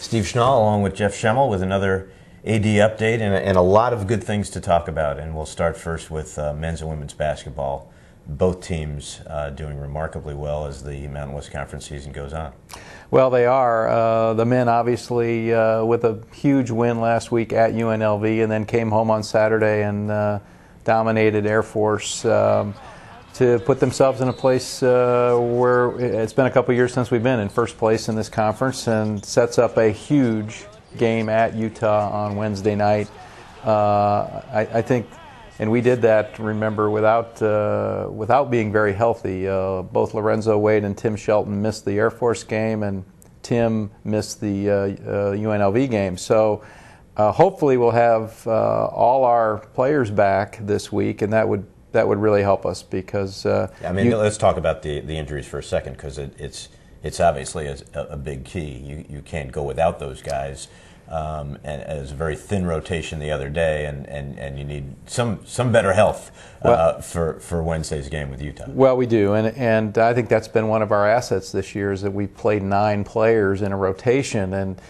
Steve Schnall along with Jeff Schemmel with another AD update and a lot of good things to talk about. And we'll start first with men's and women's basketball. Both teams doing remarkably well as the Mountain West Conference season goes on. Well, they are. The men obviously with a huge win last week at UNLV, and then came home on Saturday and dominated Air Force to put themselves in a place where it's been a couple years since we've been in first place in this conference, and sets up a huge game at Utah on Wednesday night. I think, and we did that, remember, without being very healthy. Both Lorenzo Wade and Tim Shelton missed the Air Force game, and Tim missed the UNLV game. So hopefully we'll have all our players back this week, and that would really help us because let's talk about the injuries for a second, because it's obviously a big key. You can't go without those guys. And as a very thin rotation the other day, and you need some better health for Wednesday's game with Utah. Well, we do, and I think that's been one of our assets this year, is that we played 9 players in a rotation, and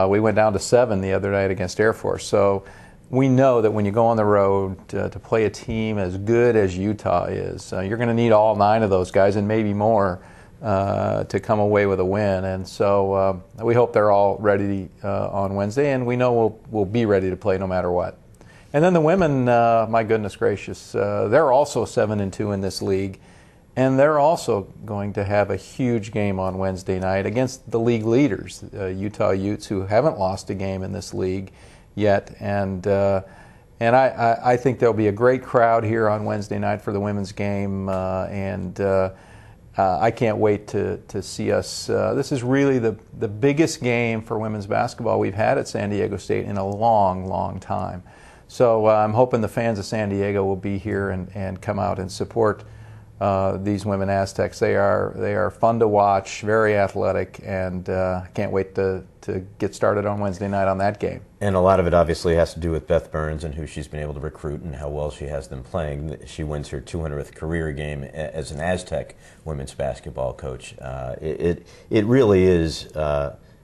we went down to 7 the other night against Air Force. So we know that when you go on the road to play a team as good as Utah is, you're going to need all 9 of those guys and maybe more to come away with a win. And so we hope they're all ready on Wednesday, and we know we'll be ready to play no matter what. And then the women, my goodness gracious, they're also 7-2 in this league, and they're also going to have a huge game on Wednesday night against the league leaders, Utah Utes, who haven't lost a game in this league yet. And I think there'll be a great crowd here on Wednesday night for the women's game, I can't wait to see us. This is really the biggest game for women's basketball we've had at San Diego State in a long, long time. So I'm hoping the fans of San Diego will be here and come out and support these women Aztecs. They are fun to watch, very athletic, and can't wait to get started on Wednesday night on that game. And a lot of it obviously has to do with Beth Burns and who she's been able to recruit and how well she has them playing. She wins her 200th career game as an Aztec women's basketball coach. It really is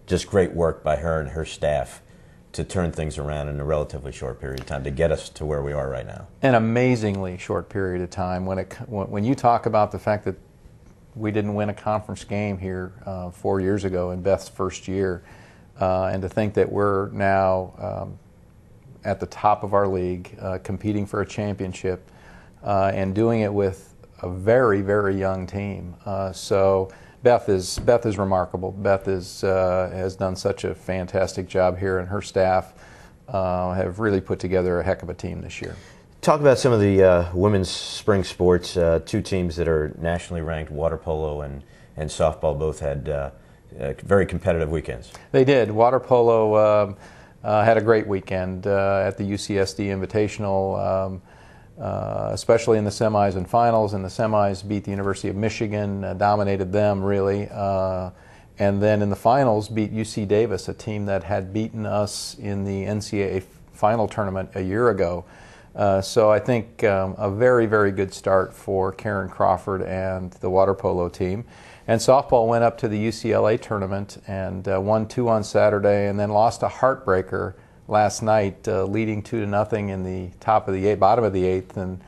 just great work by her and her staff to turn things around in a relatively short period of time to get us to where we are right now. An amazingly short period of time. When you talk about the fact that we didn't win a conference game here 4 years ago in Beth's first year, and to think that we're now at the top of our league, competing for a championship, and doing it with a very, very young team. So Beth is remarkable. Beth has done such a fantastic job here, and her staff have really put together a heck of a team this year. Talk about some of the women's spring sports. 2 teams that are nationally ranked, water polo and softball, both had very competitive weekends. They did. Water polo had a great weekend at the UCSD Invitational. Especially in the semis and finals. In the semis, beat the University of Michigan, dominated them really, and then in the finals beat UC Davis, a team that had beaten us in the NCAA final tournament a year ago. So I think a very, very good start for Karen Crawford and the water polo team. And softball went up to the UCLA tournament and won 2 on Saturday, and then lost a heartbreaker last night, leading 2-0 in the bottom of the 8th, and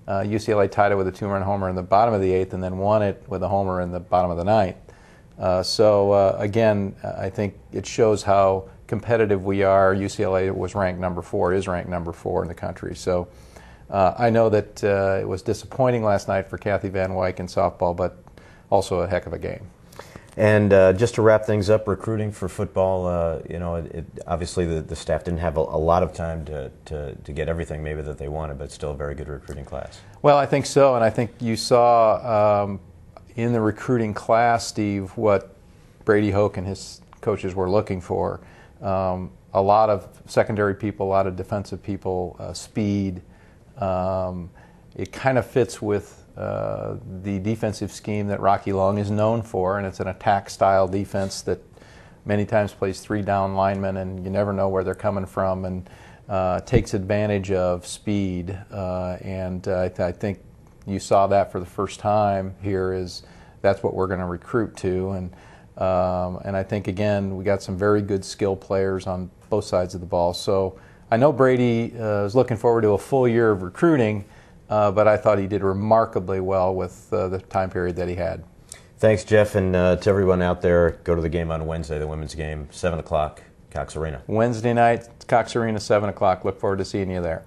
UCLA tied it with a 2-run homer in the bottom of the 8th, and then won it with a homer in the bottom of the 9th. So again, I think it shows how competitive we are. UCLA was ranked number 4, is ranked number 4 in the country. So I know that it was disappointing last night for Kathy Van Wyk in softball, but also a heck of a game. And just to wrap things up, recruiting for football, obviously the staff didn't have a lot of time to get everything maybe that they wanted, but still a very good recruiting class. Well, I think so, and I think you saw in the recruiting class, Steve, what Brady Hoke and his coaches were looking for. A lot of secondary people, a lot of defensive people, speed. It kind of fits with the defensive scheme that Rocky Long is known for, and it's an attack-style defense that many times plays 3 down linemen, and you never know where they're coming from, and takes advantage of speed. I think you saw that for the first time here. That's what we're going to recruit to, and And I think, again, we got some very good skill players on both sides of the ball. So I know Brady is looking forward to a full year of recruiting, but I thought he did remarkably well with the time period that he had. Thanks, Jeff, and to everyone out there, go to the game on Wednesday, the women's game, 7 o'clock, Cox Arena. Wednesday night, Cox Arena, 7 o'clock. Look forward to seeing you there.